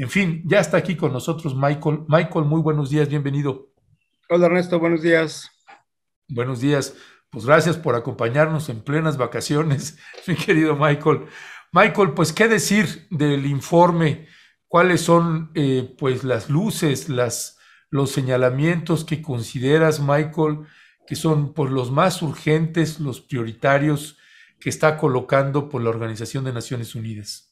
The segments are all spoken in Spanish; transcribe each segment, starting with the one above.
En fin, ya está aquí con nosotros Michael. Michael, muy buenos días, bienvenido. Hola Ernesto, buenos días. Buenos días. Pues gracias por acompañarnos en plenas vacaciones, mi querido Michael. Michael, pues qué decir del informe, cuáles son pues las luces, los señalamientos que consideras, Michael, que son pues, los más urgentes, los prioritarios que está colocando por la Organización de Naciones Unidas.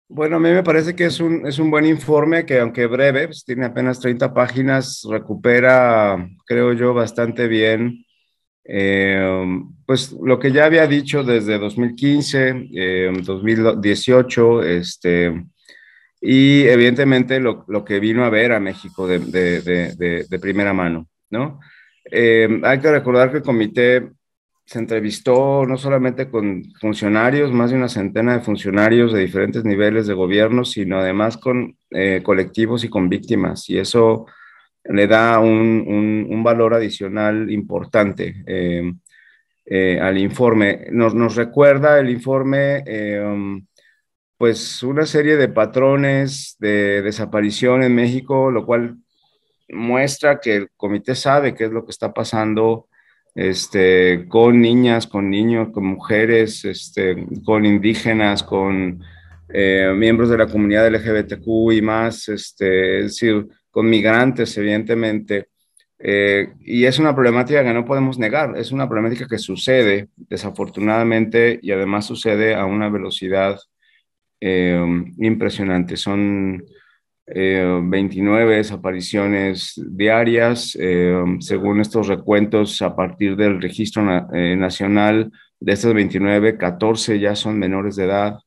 Bueno, a mí me parece que es un buen informe que aunque breve, pues, tiene apenas 30 páginas, recupera, creo yo, bastante bien, pues lo que ya había dicho desde 2015, 2018, y evidentemente lo que vino a ver a México de primera mano, ¿no? Hay que recordar que el comité se entrevistó no solamente con funcionarios, más de una centena de funcionarios de diferentes niveles de gobierno, sino además con colectivos y con víctimas, y eso le da un valor adicional importante al informe. Nos recuerda el informe, pues, una serie de patrones de desaparición en México, lo cual muestra que el comité sabe qué es lo que está pasando con niñas, con niños, con mujeres, con indígenas, con miembros de la comunidad LGBTQ y más, es decir, con migrantes, evidentemente. Y es una problemática que no podemos negar, es una problemática que sucede desafortunadamente y además sucede a una velocidad impresionante. Son 29 desapariciones diarias, según estos recuentos, a partir del registro nacional. De estas 29, 14 ya son menores de edad.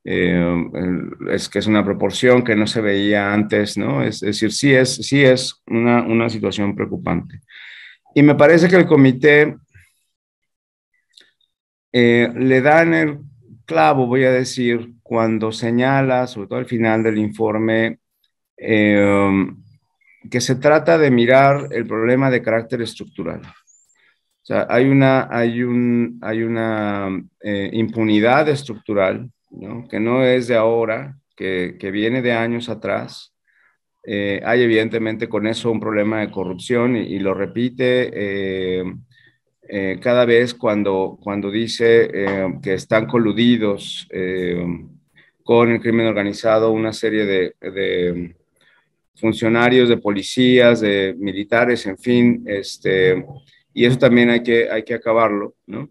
Es que es una proporción que no se veía antes, ¿no? Es decir, sí es una situación preocupante. Y me parece que el comité le da en el clavo, voy a decir, cuando señala, sobre todo al final del informe, eh, que se trata de mirar el problema de carácter estructural. O sea, hay una impunidad estructural, ¿no? Que no es de ahora, que viene de años atrás. Hay evidentemente con eso un problema de corrupción y lo repite cada vez cuando dice que están coludidos con el crimen organizado una serie de funcionarios, de policías, de militares, en fin, y eso también hay que acabarlo, ¿no?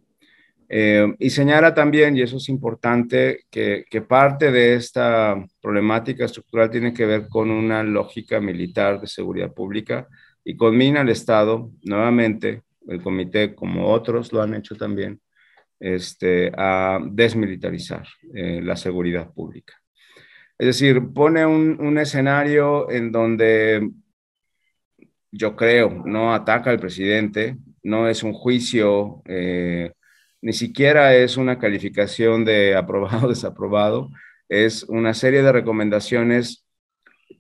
Y señala también, y eso es importante, que parte de esta problemática estructural tiene que ver con una lógica militar de seguridad pública y conmina al Estado, nuevamente, el comité, como otros lo han hecho también, a desmilitarizar la seguridad pública. Es decir, pone un escenario en donde yo creo no ataca al presidente, no es un juicio, ni siquiera es una calificación de aprobado o desaprobado, es una serie de recomendaciones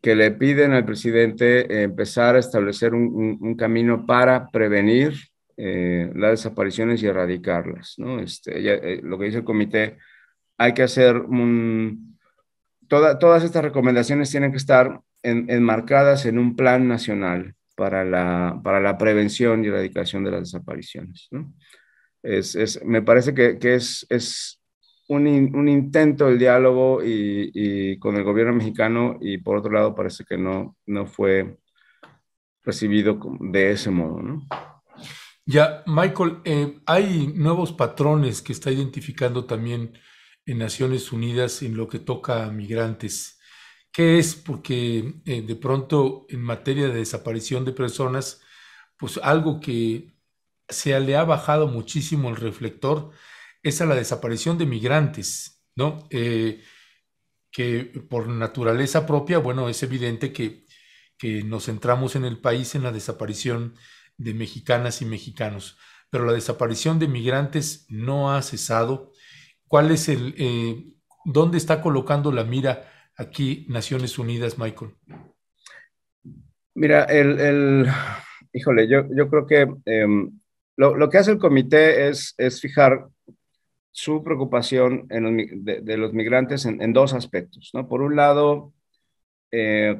que le piden al presidente empezar a establecer un camino para prevenir las desapariciones y erradicarlas, ¿no? Lo que dice el comité, hay que hacer todas estas recomendaciones tienen que estar enmarcadas en un plan nacional para la prevención y erradicación de las desapariciones, ¿no? Me parece que es un intento del diálogo y con el gobierno mexicano, y por otro lado parece que no fue recibido de ese modo, ¿no? Ya, Michael, hay nuevos patrones que está identificando también en Naciones Unidas en lo que toca a migrantes. ¿Qué es? Porque de pronto en materia de desaparición de personas, pues algo que se le ha bajado muchísimo el reflector es a la desaparición de migrantes, ¿no? Que por naturaleza propia, bueno, es evidente que nos centramos en el país en la desaparición de mexicanas y mexicanos, pero la desaparición de migrantes no ha cesado. ¿Cuál es dónde está colocando la mira aquí Naciones Unidas, Michael? Mira, híjole, yo creo que lo que hace el comité es fijar su preocupación de los migrantes en dos aspectos, ¿no? Por un lado,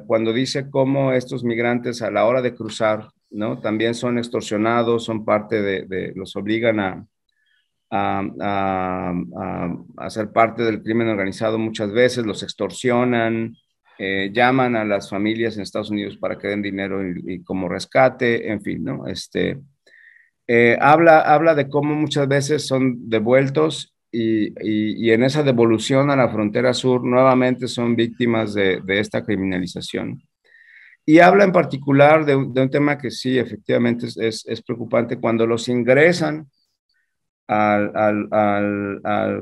cuando dice cómo estos migrantes a la hora de cruzar, ¿no? También son extorsionados, son parte los obligan a ser parte del crimen organizado muchas veces, los extorsionan, llaman a las familias en Estados Unidos para que den dinero y como rescate, en fin, ¿no? Habla de cómo muchas veces son devueltos y en esa devolución a la frontera sur nuevamente son víctimas de esta criminalización. Y habla en particular de un tema que sí, efectivamente es preocupante, cuando los ingresan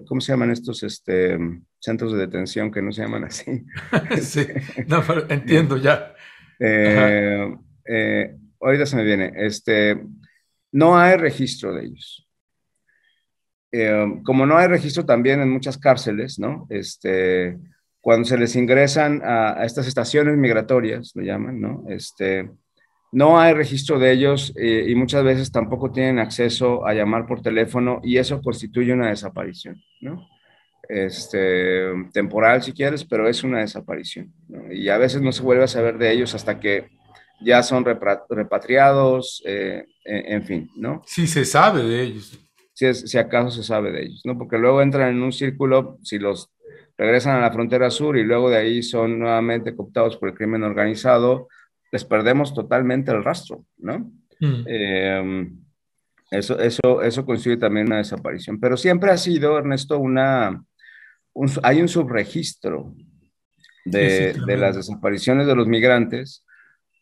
¿cómo se llaman estos centros de detención que no se llaman así? Sí, no, pero entiendo ya. Ajá. Eh, ahorita se me viene, no hay registro de ellos. Como no hay registro también en muchas cárceles, ¿no? Cuando se les ingresan a estas estaciones migratorias, lo llaman, ¿no? No hay registro de ellos y muchas veces tampoco tienen acceso a llamar por teléfono y eso constituye una desaparición, ¿no? Temporal si quieres, pero es una desaparición, ¿no? Y a veces no se vuelve a saber de ellos hasta que ya son repatriados, en fin, ¿no? Sí se sabe de ellos. Si acaso se sabe de ellos, ¿no? Porque luego entran en un círculo, si los regresan a la frontera sur y luego de ahí son nuevamente cooptados por el crimen organizado, les perdemos totalmente el rastro, ¿no? Mm. Eso constituye también una desaparición. Pero siempre ha sido, Ernesto, hay un subregistro Sí, sí, de las tremendo. desapariciones de los migrantes,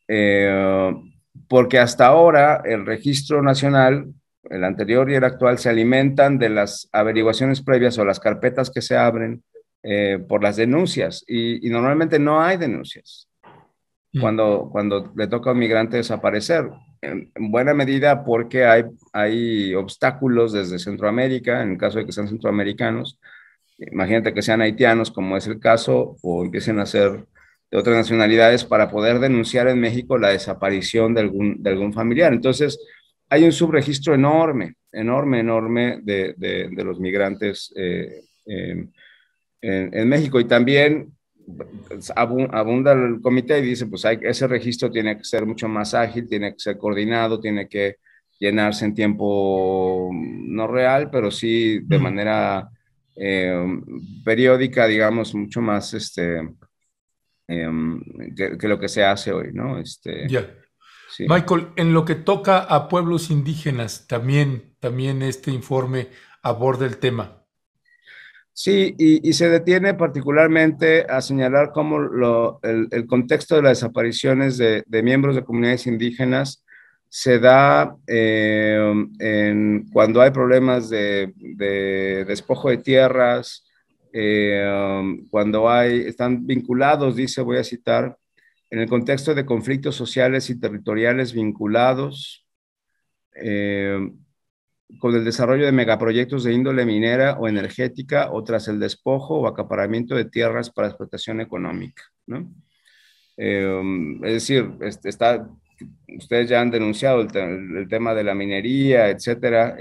eh, porque hasta ahora el registro nacional, el anterior y el actual, se alimentan de las averiguaciones previas o las carpetas que se abren por las denuncias y normalmente no hay denuncias Mm. cuando le toca a un migrante desaparecer, en buena medida porque hay obstáculos desde Centroamérica, en el caso de que sean centroamericanos, imagínate que sean haitianos, como es el caso, o empiecen a ser de otras nacionalidades para poder denunciar en México la desaparición de algún familiar. Entonces, hay un subregistro enorme, enorme, enorme de los migrantes en México. Y también abunda el comité y dice, pues ese registro tiene que ser mucho más ágil, tiene que ser coordinado, tiene que llenarse en tiempo no real, pero sí de Mm. manera eh, periódica, digamos, mucho más eh, que lo que se hace hoy, ¿no? Ya. Sí. Michael, en lo que toca a pueblos indígenas, también este informe aborda el tema. Sí, y se detiene particularmente a señalar cómo el contexto de las desapariciones de miembros de comunidades indígenas se da cuando hay problemas de despojo de tierras, cuando están vinculados, dice, voy a citar, en el contexto de conflictos sociales y territoriales vinculados. Con el desarrollo de megaproyectos de índole minera o energética o tras el despojo o acaparamiento de tierras para explotación económica, ¿no? Es decir, ustedes ya han denunciado el tema de la minería, etcétera.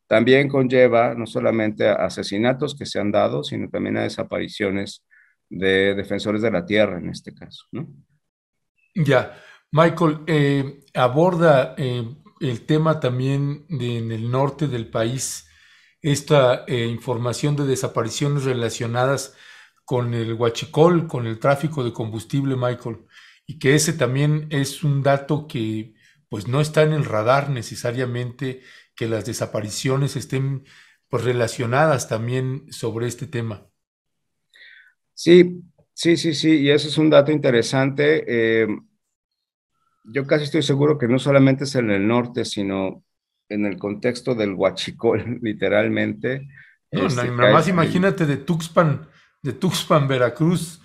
También conlleva no solamente a asesinatos que se han dado, sino también a desapariciones de defensores de la tierra en este caso, ¿no? Ya. Michael, aborda el tema también en el norte del país, esta información de desapariciones relacionadas con el huachicol, con el tráfico de combustible, Michael, y que ese también es un dato que pues no está en el radar necesariamente, que las desapariciones estén pues relacionadas también sobre este tema. Sí, sí, sí, sí, y eso es un dato interesante. Yo casi estoy seguro que no solamente es en el norte, sino en el contexto del huachicol, literalmente, No, que nada más imagínate de Tuxpan, Veracruz,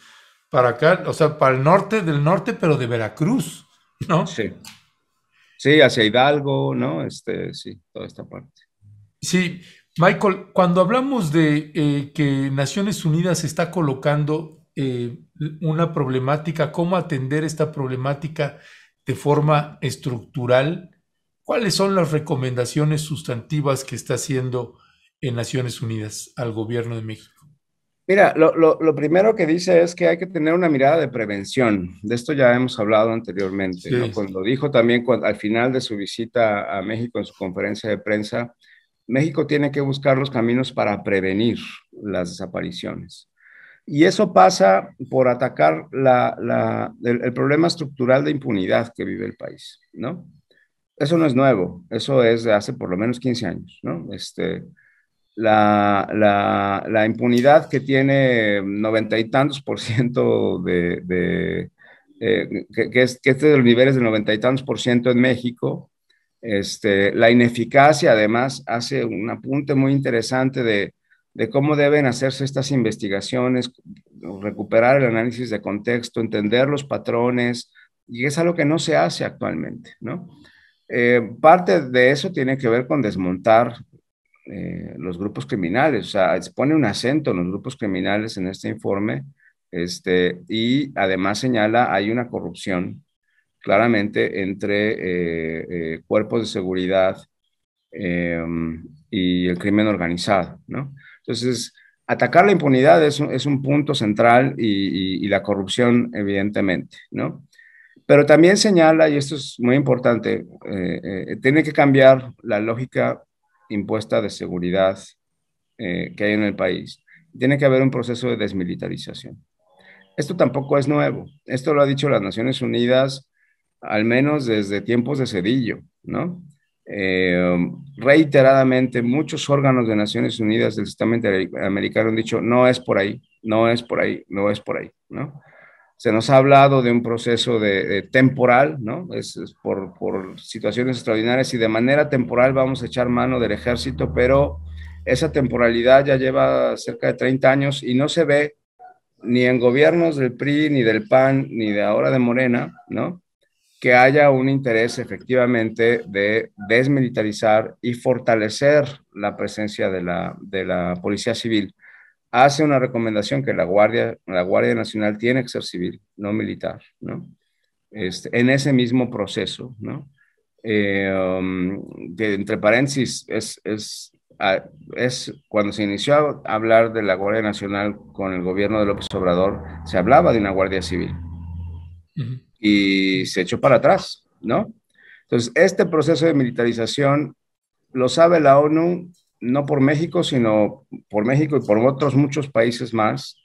para acá, o sea, para el norte del norte, pero de Veracruz, ¿no? sí, sí, hacia Hidalgo, ¿no? Sí, toda esta parte. Sí, Michael, cuando hablamos de que Naciones Unidas está colocando una problemática, cómo atender esta problemática de forma estructural, ¿cuáles son las recomendaciones sustantivas que está haciendo en Naciones Unidas al gobierno de México? Mira, lo primero que dice es que hay que tener una mirada de prevención. De esto ya hemos hablado anteriormente, ¿no? Sí, Cuando dijo también al final de su visita a México en su conferencia de prensa, México tiene que buscar los caminos para prevenir las desapariciones. Y eso pasa por atacar el problema estructural de impunidad que vive el país, ¿no? Eso no es nuevo, eso es de hace por lo menos 15 años, ¿no? La impunidad que tiene 90 y tantos % que es de los niveles de 90 y tantos % en México, la ineficacia además hace un apunte muy interesante de cómo deben hacerse estas investigaciones, recuperar el análisis de contexto, entender los patrones, y es algo que no se hace actualmente, ¿no? Parte de eso tiene que ver con desmontar los grupos criminales, o sea, se pone un acento en los grupos criminales en este informe, y además señala hay una corrupción claramente entre cuerpos de seguridad eh, y el crimen organizado, ¿no? Entonces, atacar la impunidad es un punto central y la corrupción, evidentemente, ¿no? Pero también señala, y esto es muy importante, tiene que cambiar la lógica impuesta de seguridad que hay en el país. Tiene que haber un proceso de desmilitarización. Esto tampoco es nuevo. Esto lo ha dicho las Naciones Unidas al menos desde tiempos de Cedillo, ¿no? Reiteradamente, muchos órganos de Naciones Unidas del sistema interamericano han dicho, no es por ahí, no es por ahí, no es por ahí, ¿no? Se nos ha hablado de un proceso de temporal, ¿no? Es por situaciones extraordinarias y de manera temporal vamos a echar mano del ejército, pero esa temporalidad ya lleva cerca de 30 años y no se ve ni en gobiernos del PRI, ni del PAN, ni de ahora de Morena, ¿no? Que haya un interés efectivamente de desmilitarizar y fortalecer la presencia de la Policía Civil. Hace una recomendación que la Guardia Nacional tiene que ser civil, no militar, ¿no? En ese mismo proceso, ¿no? Que entre paréntesis es cuando se inició a hablar de la Guardia Nacional con el gobierno de López Obrador, se hablaba de una Guardia Civil ujú, y se echó para atrás, ¿no? Entonces, este proceso de militarización lo sabe la ONU, no por México, sino por México y por otros muchos países más.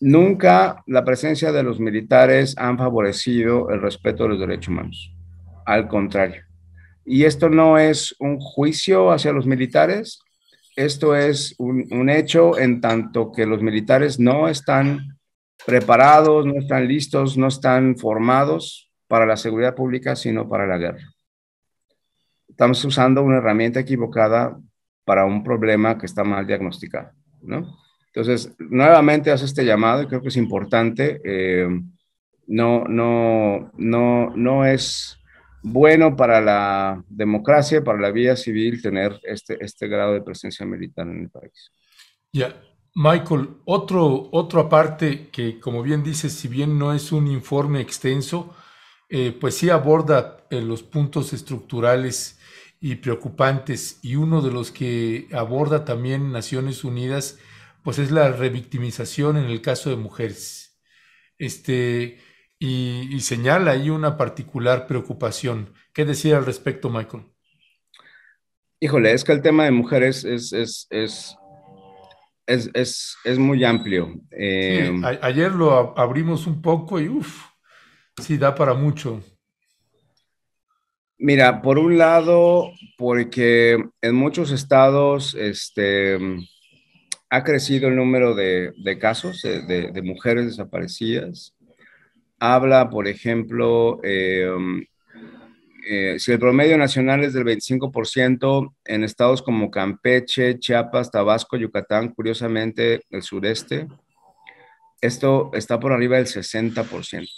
Nunca la presencia de los militares han favorecido el respeto de los derechos humanos. Al contrario. Y esto no es un juicio hacia los militares, esto es un hecho en tanto que los militares no están preparados, no están listos, no están formados para la seguridad pública, sino para la guerra. Estamos usando una herramienta equivocada para un problema que está mal diagnosticado, ¿no? Entonces, nuevamente hace este llamado y creo que es importante. No es bueno para la democracia, para la vida civil, tener este grado de presencia militar en el país. ya. Michael, otro aparte que, como bien dices, si bien no es un informe extenso, pues sí aborda los puntos estructurales y preocupantes, y uno de los que aborda también Naciones Unidas, pues es la revictimización en el caso de mujeres. Este, y señala ahí una particular preocupación. ¿Qué decir al respecto, Michael? Híjole, es que el tema de mujeres es muy amplio. Sí, ayer lo abrimos un poco y uff, sí, da para mucho. Mira, por un lado, porque en muchos estados ha crecido el número de casos de mujeres desaparecidas. Habla, por ejemplo, si el promedio nacional es del 25%, en estados como Campeche, Chiapas, Tabasco, Yucatán, curiosamente el sureste, esto está por arriba del 60%.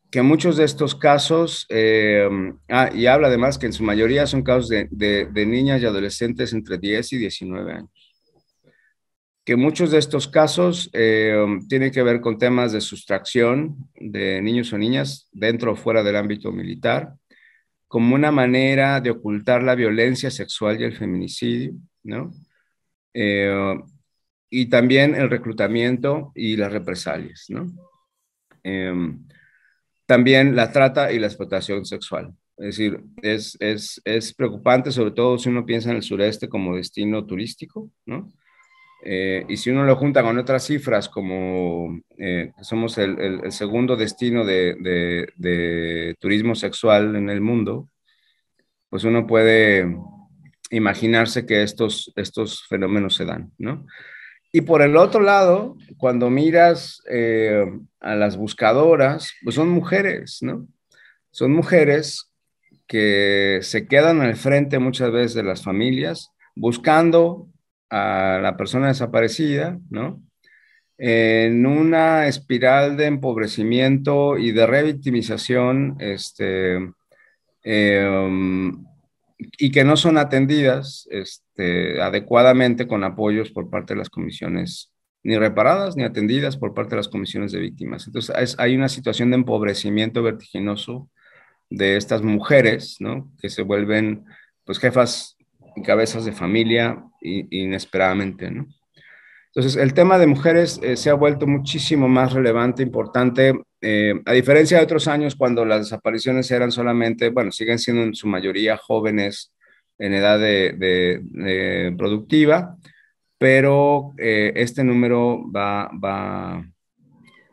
Que muchos de estos casos, y habla además que en su mayoría son casos de niñas y adolescentes entre 10 y 19 años. Que muchos de estos casos tienen que ver con temas de sustracción de niños o niñas dentro o fuera del ámbito militar, como una manera de ocultar la violencia sexual y el feminicidio, ¿no? Eh, y también el reclutamiento y las represalias, ¿no? Eh, También la trata y la explotación sexual. Es decir, es preocupante, sobre todo si uno piensa en el sureste como destino turístico, ¿no? Y si uno lo junta con otras cifras, como somos el segundo destino de turismo sexual en el mundo, pues uno puede imaginarse que estos fenómenos se dan, ¿no? Y por el otro lado, cuando miras a las buscadoras, pues son mujeres, ¿no? Son mujeres que se quedan al frente muchas veces de las familias buscando a la persona desaparecida, ¿no? En una espiral de empobrecimiento y de revictimización, um, y que no son atendidas adecuadamente con apoyos por parte de las comisiones, ni reparadas ni atendidas por parte de las comisiones de víctimas. Entonces, hay una situación de empobrecimiento vertiginoso de estas mujeres, ¿no? Que se vuelven, pues, jefas y cabezas de familia inesperadamente, ¿no? Entonces, el tema de mujeres se ha vuelto muchísimo más relevante, importante, a diferencia de otros años cuando las desapariciones eran solamente, bueno, siguen siendo en su mayoría jóvenes en edad de productiva, pero este número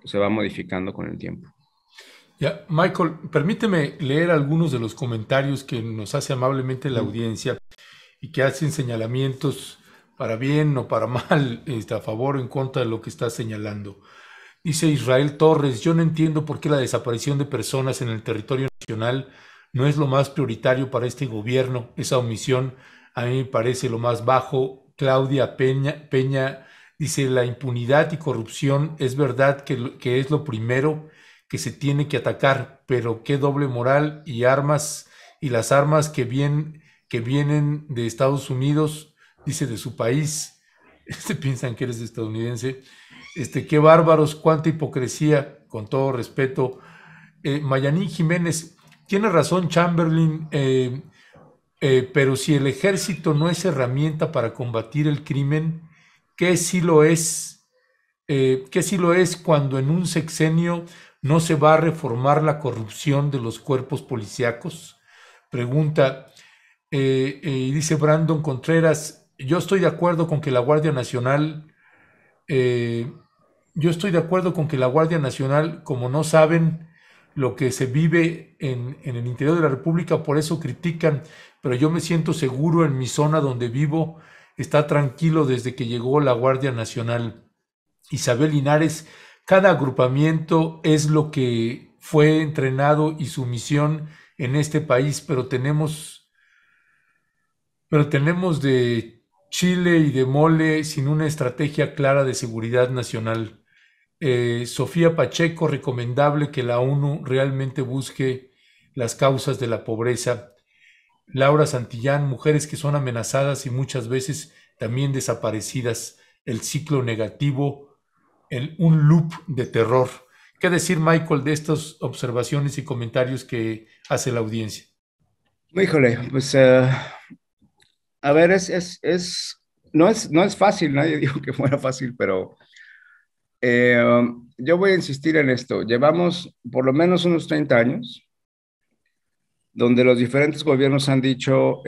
se va modificando con el tiempo. Ya, Michael, permíteme leer algunos de los comentarios que nos hace amablemente la audiencia y que hacen señalamientos para bien o para mal, a favor o en contra de lo que está señalando. Dice Israel Torres: yo no entiendo por qué la desaparición de personas en el territorio nacional no es lo más prioritario para este gobierno. Esa omisión a mí me parece lo más bajo. Claudia Peña dice: la impunidad y corrupción es verdad que es lo primero que se tiene que atacar, pero qué doble moral y armas, y las armas que vienen de Estados Unidos, dice, de su país, piensan que eres estadounidense, qué bárbaros, cuánta hipocresía, con todo respeto. Mayanín Jiménez: tiene razón Chamberlain, pero si el ejército no es herramienta para combatir el crimen, ¿qué sí lo es? ¿Qué sí lo es cuando en un sexenio no se va a reformar la corrupción de los cuerpos policíacos? Pregunta, y dice Brandon Contreras: yo estoy de acuerdo con que la Guardia Nacional, como no saben lo que se vive en el interior de la República, por eso critican, pero yo me siento seguro en mi zona donde vivo, está tranquilo desde que llegó la Guardia Nacional. Isabel Linares: cada agrupamiento es lo que fue entrenado y su misión en este país, pero tenemos de chile y de mole sin una estrategia clara de seguridad nacional. Sofía Pacheco: recomendable que la ONU realmente busque las causas de la pobreza. Laura Santillán: mujeres que son amenazadas y muchas veces también desaparecidas. El ciclo negativo, un loop de terror. ¿Qué decir, Michael, de estas observaciones y comentarios que hace la audiencia? Híjole, pues a ver, no es fácil, nadie dijo que fuera fácil, pero yo voy a insistir en esto. Llevamos por lo menos unos 30 años donde los diferentes gobiernos han dicho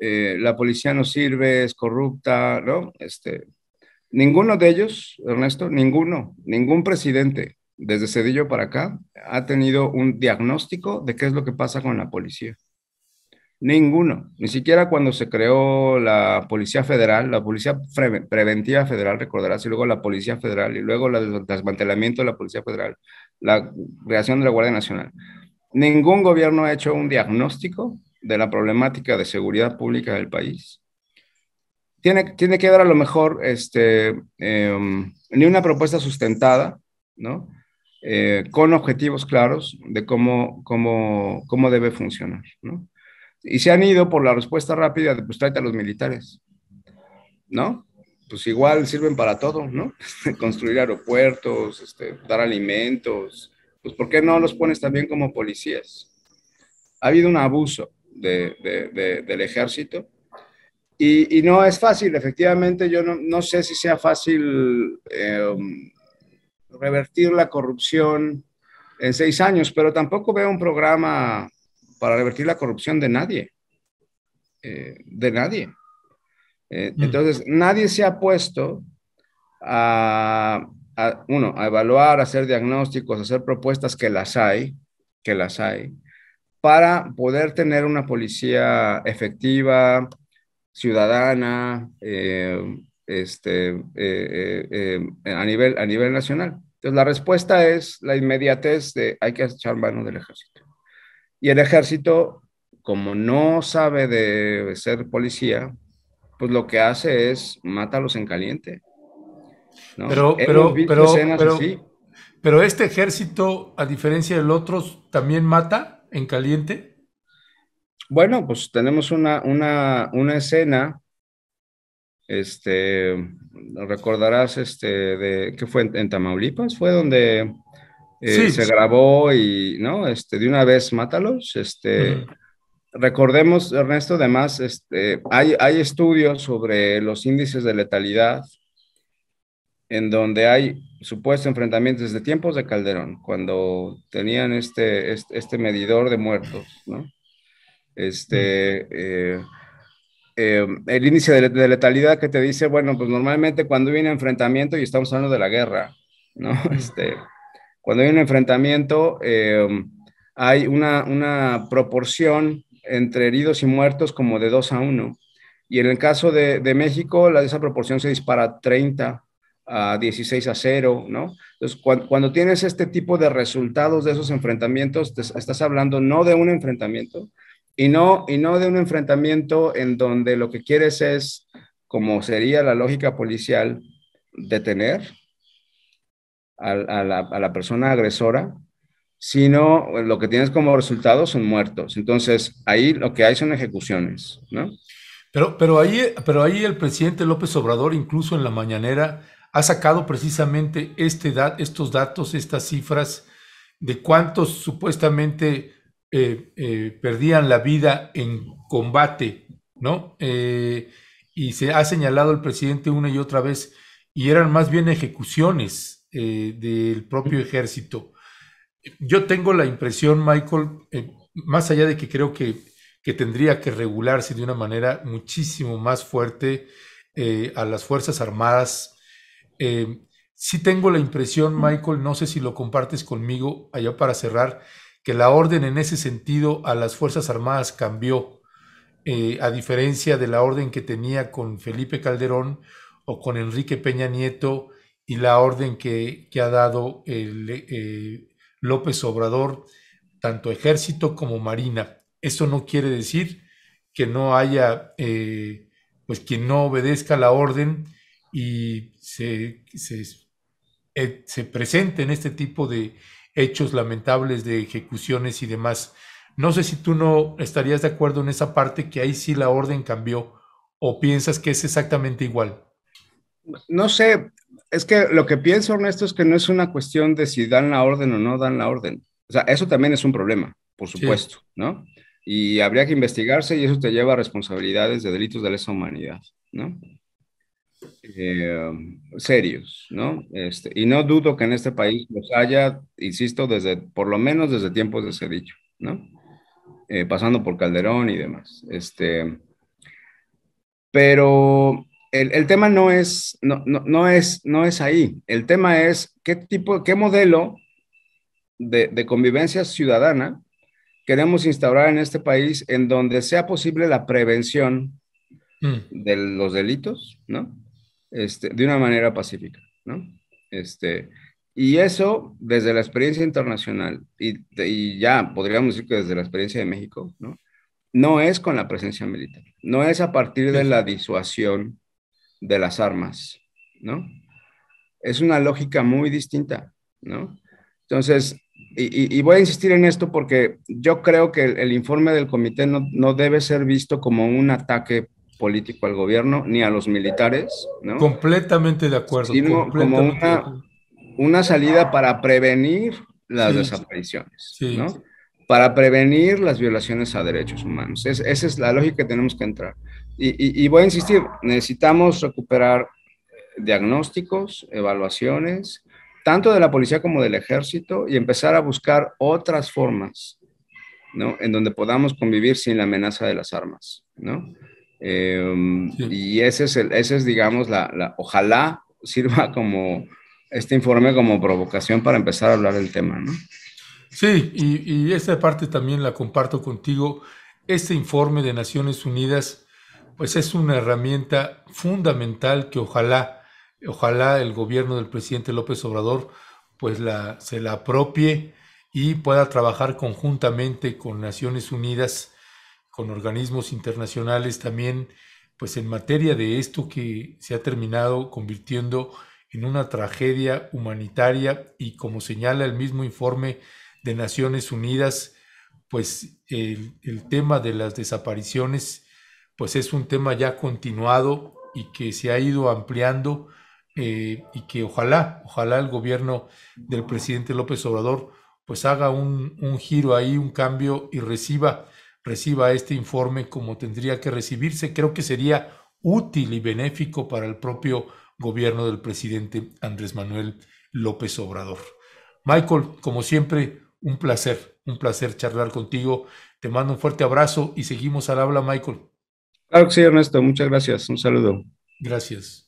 la policía no sirve, es corrupta, ¿no? Ninguno de ellos, Ernesto, ningún presidente desde Cedillo para acá ha tenido un diagnóstico de qué es lo que pasa con la policía. Ninguno, ni siquiera cuando se creó la Policía Federal, la Policía Preventiva Federal, recordarás, y luego la Policía Federal, y luego el desmantelamiento de la Policía Federal, la creación de la Guardia Nacional. Ningún gobierno ha hecho un diagnóstico de la problemática de seguridad pública del país. Tiene que haber a lo mejor ni una propuesta sustentada, ¿no? Con objetivos claros de cómo debe funcionar, ¿no? Y se han ido por la respuesta rápida de, pues, tráete a los militares, ¿no? Pues igual sirven para todo, ¿no? Construir aeropuertos, dar alimentos. Pues, ¿por qué no los pones también como policías? ha habido un abuso del ejército y no es fácil, efectivamente, yo no sé si sea fácil revertir la corrupción en 6 años, pero tampoco veo un programa para revertir la corrupción de nadie, de nadie. Mm. Entonces, nadie se ha puesto a evaluar, a hacer diagnósticos, a hacer propuestas que las hay, para poder tener una policía efectiva, ciudadana, a nivel nacional. Entonces, la respuesta es la inmediatez de hay que echar mano del ejército. Y el ejército, como no sabe de ser policía, pues lo que hace es mátalos en caliente, ¿no? Pero, Hemos pero, visto pero, escenas pero, así. pero este ejército, a diferencia del otro, también mata en caliente. Bueno, pues tenemos una escena, este, recordarás, de, ¿qué fue? En Tamaulipas, fue donde Sí. se grabó y, ¿no? De una vez, mátalos, Ujú. recordemos, Ernesto, además, hay estudios sobre los índices de letalidad en donde hay supuestos enfrentamientos desde tiempos de Calderón, cuando tenían este medidor de muertos, ¿no? Mm. El índice de letalidad que te dice, bueno, pues normalmente cuando hay un enfrentamiento, y estamos hablando de la guerra, ¿no? Mm. Cuando hay un enfrentamiento, hay una proporción entre heridos y muertos como de 2-1. Y en el caso de México, esa proporción se dispara a 30-16-0, ¿no? Entonces, cuando tienes este tipo de resultados de esos enfrentamientos, estás hablando no de un enfrentamiento, y no de un enfrentamiento en donde lo que quieres es, como sería la lógica policial, detener a la persona agresora, sino lo que tienes como resultado son muertos. Entonces, ahí lo que hay son ejecuciones, ¿no? Pero ahí el presidente López Obrador, incluso en la mañanera, ha sacado precisamente estos datos, estas cifras de cuántos supuestamente perdían la vida en combate, ¿no? Y se ha señalado el presidente una y otra vez, y eran más bien ejecuciones del propio ejército. Yo tengo la impresión, Michael, más allá de que creo que tendría que regularse de una manera muchísimo más fuerte a las Fuerzas Armadas. Sí tengo la impresión, Michael, no sé si lo compartes conmigo, allá para cerrar, que la orden en ese sentido a las Fuerzas Armadas cambió, a diferencia de la orden que tenía con Felipe Calderón o con Enrique Peña Nieto y la orden que ha dado López Obrador, tanto ejército como marina. Eso no quiere decir que no haya, pues quien no obedezca la orden y se presenten este tipo de hechos lamentables de ejecuciones y demás. No sé si tú no estarías de acuerdo en esa parte, que ahí sí la orden cambió, o piensas que es exactamente igual. No sé, es que lo que pienso, Ernesto, es que no es una cuestión de si dan la orden o no dan la orden. O sea, eso también es un problema, por Sí. supuesto, ¿no? Y habría que investigarse y eso te lleva a responsabilidades de delitos de lesa humanidad, ¿no? Serios, ¿no? Y no dudo que en este país los haya, insisto, por lo menos desde tiempos de ese dicho, ¿no? Pasando por Calderón y demás. Pero el tema no es ahí. El tema es qué modelo de convivencia ciudadana queremos instaurar en este país en donde sea posible la prevención Mm. de los delitos, ¿no? De una manera pacífica, ¿no? Este, y eso desde la experiencia internacional y ya podríamos decir que desde la experiencia de México, ¿no? No es con la presencia militar, no es a partir de Sí. la disuasión de las armas, ¿no? Es una lógica muy distinta, ¿no? Entonces, y voy a insistir en esto porque yo creo que el informe del comité no debe ser visto como un ataque político al gobierno ni a los militares, ¿no? Completamente de acuerdo, Sino como completamente de una, acuerdo. una salida para prevenir las Sí, desapariciones, sí. ¿no? para prevenir las violaciones a derechos humanos. Esa es la lógica que tenemos que entrar. Y voy a insistir, necesitamos recuperar diagnósticos, evaluaciones, tanto de la policía como del ejército, y empezar a buscar otras formas, ¿no? En donde podamos convivir sin la amenaza de las armas, ¿no? Sí. Y ese es digamos, ojalá sirva como este informe como provocación para empezar a hablar del tema, ¿no? Sí, y esta parte también la comparto contigo. Este informe de Naciones Unidas, pues es una herramienta fundamental que ojalá el gobierno del presidente López Obrador, pues se la apropie y pueda trabajar conjuntamente con Naciones Unidas, con organismos internacionales también, pues en materia de esto que se ha terminado convirtiendo en una tragedia humanitaria y como señala el mismo informe de Naciones Unidas, pues el tema de las desapariciones, pues es un tema ya continuado y que se ha ido ampliando y que ojalá el gobierno del presidente López Obrador pues haga un giro ahí, un cambio y reciba este informe como tendría que recibirse. Creo que sería útil y benéfico para el propio gobierno del presidente Andrés Manuel López Obrador. Michael, como siempre, un placer charlar contigo. Te mando un fuerte abrazo y seguimos al habla, Michael. Claro que sí, Ernesto, muchas gracias, un saludo. Gracias.